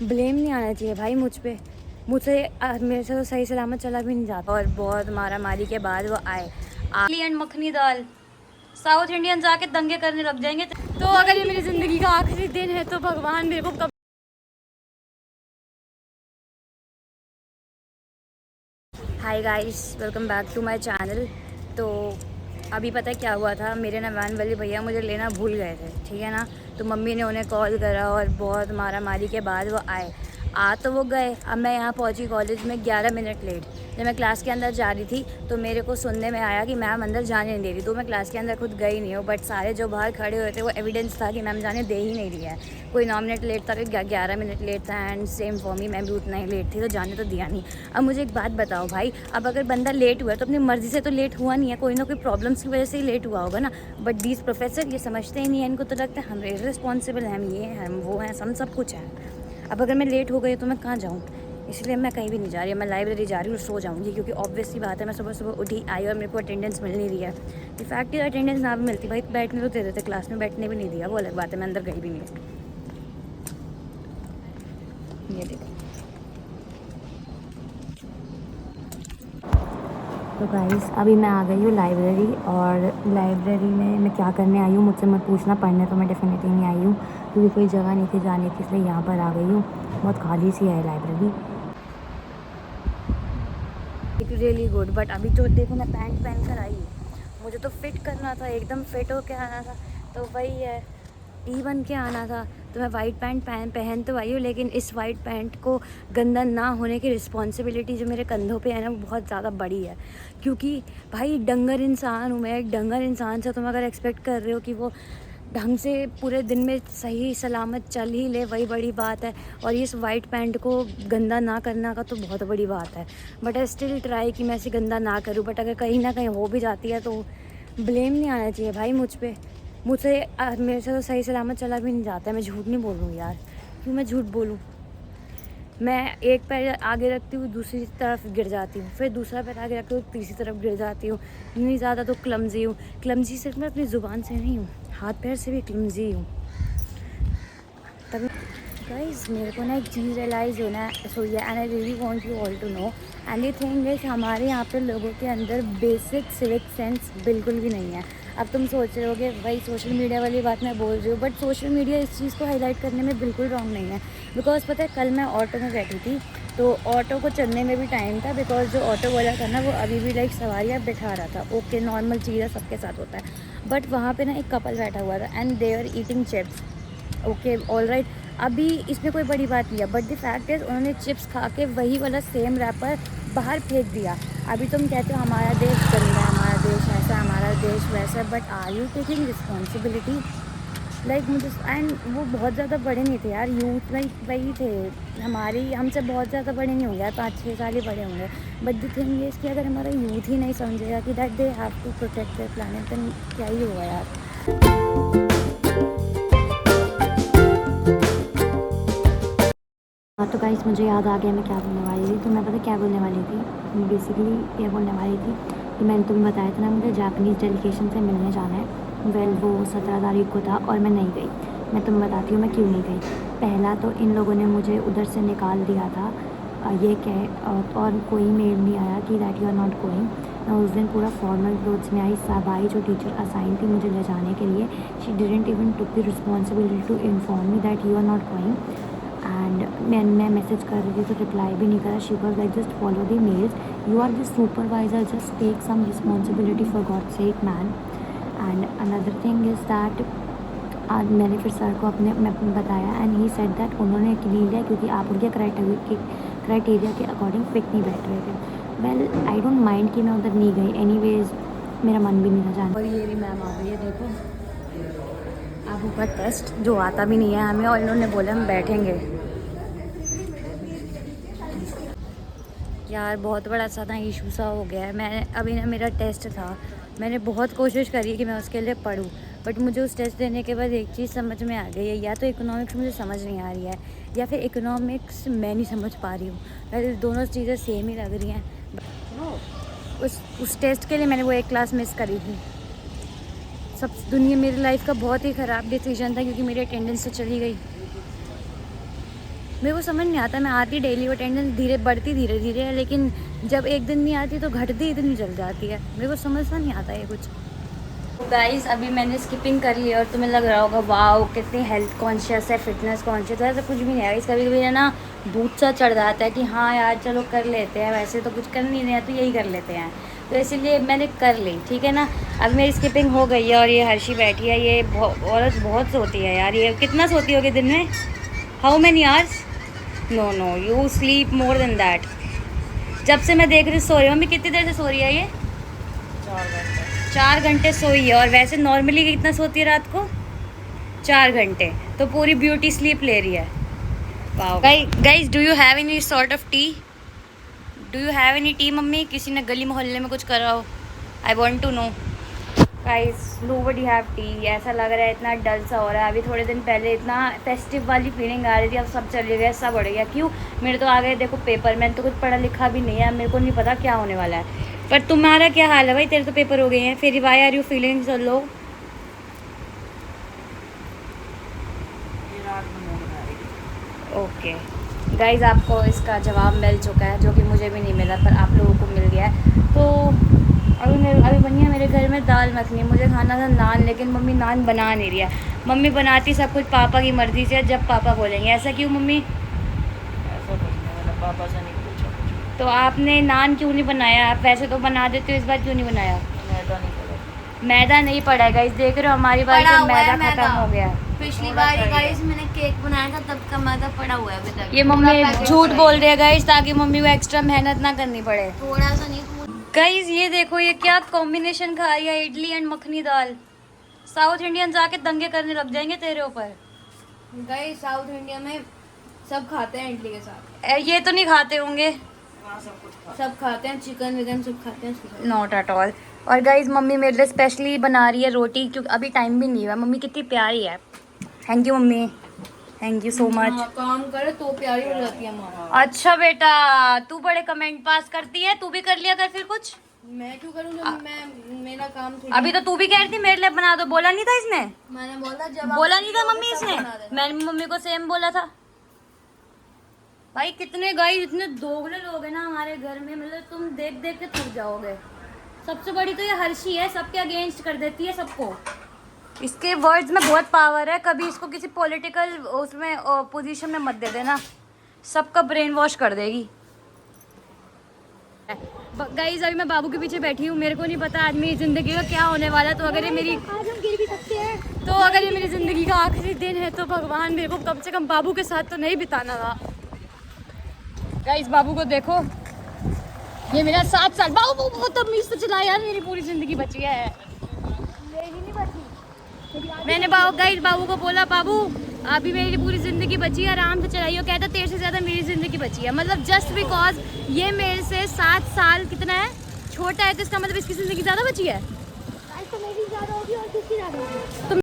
Blame नहीं आना चाहिए भाई मुझसे मेरे से तो सही सलामत चला भी नहीं जाता। और बहुत मारा मारी के बाद वो आए and makhani dal south Indian जाके दंगे करने लग जाएंगे। तो अगर ये मेरी ज़िंदगी का आखिरी दिन है तो भगवान मेरे को कब। Hi guys, welcome back to my channel. तो अभी पता है क्या हुआ था, मेरे ना वैन वाले भैया मुझे लेना भूल गए थे, ठीक है ना। तो मम्मी ने उन्हें कॉल करा और बहुत मारा मारी के बाद वो आए। तो वो गए। अब मैं यहाँ पहुँची कॉलेज में 11 मिनट लेट। जब मैं क्लास के अंदर जा रही थी तो मेरे को सुनने में आया कि मैम अंदर जाने नहीं दे रही। तो मैं क्लास के अंदर खुद गई नहीं हूँ, बट सारे जो बाहर खड़े हुए थे वो एविडेंस था कि मैम जाने दे ही नहीं रही है। कोई 9 मिनट लेट था, कोई 11 मिनट लेट था, एंड सेम फॉर मी, मैं भी उतना ही लेट थी, तो जाने तो दिया नहीं। अब मुझे एक बात बताओ भाई, अब अगर बंदा लेट हुआ है तो अपनी मर्ज़ी से तो लेट हुआ नहीं है, कोई ना कोई प्रॉब्लम्स की वजह से ही लेट हुआ होगा ना। बट दीज प्रोफेसर ये समझते ही नहीं है, इनको तो लगता है हम रिस्पॉन्सिबल हैं, हम ये हैं, हम वो हैं, हम सब कुछ हैं। अब अगर मैं लेट हो गई तो मैं कहाँ जाऊँ, इसलिए मैं कहीं भी नहीं जा रही। मैं लाइब्रेरी जा रही हूँ, सो जाऊँगी, क्योंकि ऑब्वियसली बात है मैं सुबह सुबह उठी आई और मेरे को अटेंडेंस मिल नहीं रही है। इफैक्ट अटेंडेंस ना भी मिलती भाई, बैठने तो दे देते, क्लास में बैठने भी नहीं दिया, वो अलग बात है, मैं अंदर गई भी नहीं। ये देखो। तो गाइस अभी मैं आ गई हूँ लाइब्रेरी, और लाइब्रेरी में मैं क्या करने आई हूँ मुझसे मत पूछना, पढ़ने तो मैं डेफिनेटली नहीं आई हूँ, क्योंकि कोई जगह नहीं थी जाने की, इसलिए यहाँ पर आ गई हूँ। बहुत खाली सी है library. It really good, but अभी तो देखो मैं पैंट पहन कर आई हूँ, मुझे तो फिट करना था, एकदम फिट होके आना था। तो वही है, टी बन के आना था। तो मैं वाइट पैंट पहन तो आई हूँ, लेकिन इस वाइट पैंट को गंदा ना होने की रिस्पॉन्सिबिलिटी जो मेरे कंधों पे है ना, वो बहुत ज़्यादा बड़ी है। क्योंकि भाई डंगर इंसान हूँ मैं, एक डंगर इंसान से तुम अगर एक्सपेक्ट कर रहे हो कि वो ढंग से पूरे दिन में सही सलामत चल ही ले, वही बड़ी बात है। और इस वाइट पैंट को गंदा ना करना का तो बहुत बड़ी बात है। बट आई स्टिल ट्राई कि मैं इसे गंदा ना करूँ, बट अगर कहीं ना कहीं हो भी जाती है तो ब्लेम नहीं आना चाहिए भाई मुझसे मेरे से तो सही सलामत चला भी नहीं जाता है। मैं झूठ नहीं बोलूँ यार, क्यों मैं झूठ बोलूँ। मैं एक पैर आगे रखती हूँ, दूसरी तरफ गिर जाती हूँ, फिर दूसरा पैर आगे रखती हूँ, तीसरी तरफ गिर जाती हूँ। इतनी ज़्यादा तो क्लमजी हूँ। क्लमजी सिर्फ मैं अपनी ज़ुबान से नहीं हूँ, हाथ पैर से भी क्लमजी हूँ। तभी गाइस मेरे को ना एक चीज़ रियलाइज़ होना है, सो ये and I really want you all to know. And ये थिंग है कि हमारे यहाँ पे लोगों के अंदर बेसिक सिविक सेंस बिल्कुल भी नहीं है। अब तुम सोच रहे होगे भाई सोशल मीडिया वाली बात मैं बोल रही हूँ, बट सोशल मीडिया इस चीज़ को हाईलाइट करने में बिल्कुल रॉन्ग नहीं है। बिकॉज पता है कल मैं ऑटो में बैठी थी, तो ऑटो को चलने में भी टाइम था, बिकॉज जो ऑटो वाला था ना वो अभी भी लाइक सवारियाँ बैठा रहा था। ओके, नॉर्मल चीज़ है, सबके साथ होता है। बट वहाँ पे ना एक कपल बैठा हुआ था and they are eating chips. Okay, all right, अभी इसमें कोई बड़ी बात नहीं है, बट द फैक्ट इज़ उन्होंने चिप्स खा के वही वाला सेम रैपर बाहर फेंक दिया। अभी तुम कहते हो हमारा देश गंदा है, हमारा देश ऐसा है, हमारा देश वैसा है, but are you taking responsibility? Like मुझे, एंड वो बहुत ज़्यादा बड़े नहीं थे यार, यूथ लाइक वही थे, हमारी हमसे बहुत ज़्यादा बड़े नहीं होंगे यार, 5-6 साल ही बड़े होंगे। बट द थिंग इज़ कि अगर हमारा यूथ ही नहीं समझेगा कि that they have to protect their planet, then क्या ही होगा यार। हाँ तो गाइस मुझे याद आ गया मैं क्या बोलने वाली थी। तो मैं पता क्या बोलने वाली थी, बेसिकली ये बोलने वाली थी कि मैंने तुम्हें बताया था ना मुझे जापानीज़ डेलीगेशन से मिलने जाना है। वेल वो 17 तारीख को था और मैं नहीं गई। मैं तुम्हें बताती हूँ मैं क्यों नहीं गई। पहला तो इन लोगों ने मुझे उधर से निकाल दिया था, ये कह, और कोई मेल नहीं आया कि that you are not going. मैं उस दिन पूरा फॉर्मल क्लोथ्स में आई। साबाई जो टीचर असाइन थी मुझे ले जाने के लिए, she didn't even took the responsibility to inform me that you are not going. And मैं मैसेज कर रही थी तो रिप्लाई भी नहीं करा। She was like just follow the mails, you are the supervisor, just take some responsibility for god sake man. And another thing is that आज मैंने फिर सर को मैं बताया एंड ही सेड दैट उन्होंने नहीं लिया क्योंकि आप उनके क्राइटेरिया के अकॉर्डिंग फिट नहीं बैठ रहे थे। वेल आई डोंट माइंड कि मैं उधर नहीं गई, एनीवेज मेरा मन भी नहीं था जाने। और ये भी मैम आ गई है, देखो अब ऊपर टेस्ट जो आता भी नहीं है हमें, और इन्होंने बोला हम बैठेंगे। यार बहुत बड़ा सा ना इशू सा हो गया है। मैं अभी ना मेरा टेस्ट था, मैंने बहुत कोशिश करी कि मैं उसके लिए पढूं, बट मुझे उस टेस्ट देने के बाद एक चीज़ समझ में आ गई है, या तो इकोनॉमिक्स मुझे समझ नहीं आ रही है, या फिर इकोनॉमिक्स मैं नहीं समझ पा रही हूँ। वैसे दोनों चीज़ें सेम ही लग रही हैं। उस टेस्ट के लिए मैंने वो एक क्लास मिस करी थी। सब दुनिया, मेरी लाइफ का बहुत ही ख़राब डिसीजन था, क्योंकि मेरी अटेंडेंस तो चली गई। मेरे को समझ नहीं आता, मैं आती डेली अटेंडेंस धीरे बढ़ती धीरे धीरे है, लेकिन जब एक दिन नहीं आती तो घटती इतनी जल जाती है। मेरे को समझ नहीं आता ये कुछ। गाइस अभी मैंने स्किपिंग कर ली और तुम्हें लग रहा होगा वाओ कितनी हेल्थ कॉन्शियस है, फिटनेस कॉन्शियस है। ऐसा कुछ भी नहीं है गाइस, कभी कभी है ना भूत सा चढ़ जाता है कि हाँ यार चलो कर लेते हैं, वैसे तो कुछ कर नहीं रहे हैं तो यही कर लेते हैं, तो इसीलिए मैंने कर ली, ठीक है ना। अब मेरी स्किपिंग हो गई है और ये हर्षी बैठी है, ये औरत बहुत सोती है यार। ये कितना सोती होगी दिन में? How many hours? No no, you sleep more than that. जब से मैं देख रही सो रही हूँ। मम्मी कितनी देर से सो रही है ये? 4 घंटे सोई है। और वैसे नॉर्मली कितना सोती है रात को? 4 घंटे, तो पूरी ब्यूटी स्लीप ले रही है। Wow guys, do you have any sort of tea? Do you have any tea mummy? किसी ने गली मोहल्ले में कुछ करा हो? I want to know guys, nobody have tea. ऐसा लग रहा है इतना डल सा हो रहा है। अभी थोड़े दिन पहले इतना फेस्टिव वाली फीलिंग आ रही थी, अब सब चले गए, सब बढ़ गया। क्यों? मेरे तो आ गए देखो पेपर, मैंने तो कुछ पढ़ा लिखा भी नहीं है, मेरे को नहीं पता क्या होने वाला है। पर तुम्हारा क्या हाल है भाई? तेरे तो पेपर हो गए हैं, फिर why are you feeling so low? Okay guys, आपको इसका जवाब मिल चुका है, जो कि मुझे भी नहीं मिला पर आप लोगों को मिल गया है। तो अभी बनी है मेरे घर में दाल मखनी। मुझे खाना था नान, लेकिन मम्मी नान बना नहीं रही है। मम्मी बनाती सब कुछ पापा की मर्ज़ी से, जब पापा बोलेंगे। ऐसा क्यों मम्मी? ऐसा कुछ नहीं, मैंने पापा से नहीं पूछा। तो आपने नान क्यों नहीं बनाया? आप वैसे तो बना देते हो, इस बार क्यों नहीं बनाया? मैदा नहीं पड़ा। मैदा नहीं पड़ा है गाइस, देख रहे हो हमारी बार पड़ा में हुआ है मैदा खत्म हो गया है। पिछली बार गाइस मैंने केक बनाया था तब का मैदा पड़ा हुआ है अभी तक। ये मम्मी झूठ बोल रही है गाइस, ताकि मम्मी को एक्स्ट्रा मेहनत ना करनी पड़े। थोड़ा सा नहीं गाइस ये देखो, ये क्या कॉम्बिनेशन खा रही है, idli and makhani dal. South Indian जाके दंगे करने लग जाएंगे तेरे ऊपर। गाइस साउथ इंडिया में सब खाते हैं इडली के साथ। ये तो नहीं खाते होंगे। वहाँ सब कुछ खा। सब खाते हैं, चिकन विकन सब खाते हैं। Not at all. और गाइज मम्मी मेरे लिए स्पेशली बना रही है रोटी, क्योंकि अभी टाइम भी नहीं हुआ। मम्मी कितनी प्यारी है। Thank you mummy, thank you so much. काम करे तो प्यारी हो जाती है माँ। अच्छा बेटा, तू बड़े कमेंट पास करती है, तू भी कर लिया कर फिर कुछ। मैं क्यों करूँ जब मैं मेरा काम थोड़ी। अभी तो तू भी कह रही थी मेरे लिए बना दो, बोला नहीं था इसने? मैंने बोला जब आप बोला नहीं था फ्री मम्मी होगे इसने? तब बना देना। मैंने मम्मी को सेम बोला था। भाई कितने गाइस, इतने दोगले लोग हैं ना हमारे घर में, मतलब तुम देख देख के थक जाओगे। सबसे बड़ी तो ये हर्षी है, सबके अगेंस्ट कर देती है सबको। इसके वर्ड्स में बहुत पावर है, कभी इसको किसी पॉलिटिकल उसमें पोजीशन में मत दे देना, सबका ब्रेन वॉश कर देगी। गाइस अभी मैं बाबू के पीछे बैठी हूँ, मेरे को नहीं पता आज मेरी ज़िंदगी का क्या होने वाला है। तो अगर ये मेरी आज हम गिर भी सकते हैं, तो अगर ये मेरी ज़िंदगी का आखिरी दिन है तो भगवान मेरे को कम से कम बाबू के साथ तो नहीं बिताना था। गाइस बाबू को देखो, ये मेरा 7 साल बाबू बहुत तमीज़ से चला यार, मेरी पूरी ज़िंदगी बची है। मेरी नहीं बची। मैंने बाबू को बोला बाबू अभी मेरी पूरी ज़िंदगी बची है, आराम से चलाइए। कहता तेरे से ज़्यादा मेरी ज़िंदगी बची है। मतलब जस्ट बिकॉज ये मेरे से 7 साल कितना है छोटा है, तो इसका मतलब इसकी ज़िंदगी ज़्यादा बची है। तो मेरी ज़्यादा होगी और किसकी ज़्यादा होगी?